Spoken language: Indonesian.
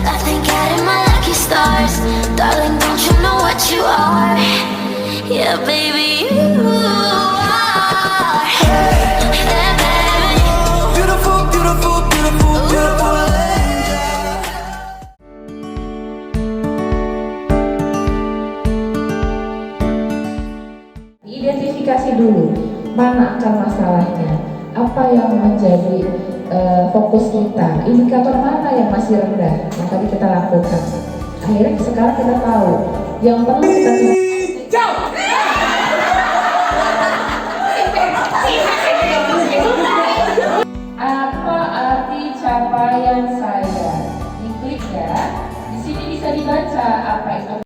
I thank God and my lucky stars. Darling, don't you know what you are? Yeah, baby, you are. Hey, baby. Beautiful, beautiful, beautiful, beautiful angel. Identifikasi dulu mana akar masalahnya, apa yang menjadi fokus kita, indikator mana yang masih rendah yang tadi kita lakukan. Akhirnya sekarang kita tahu yang perlu kita apa arti capaian saya. Diklik ya. Di sini bisa dibaca apa itu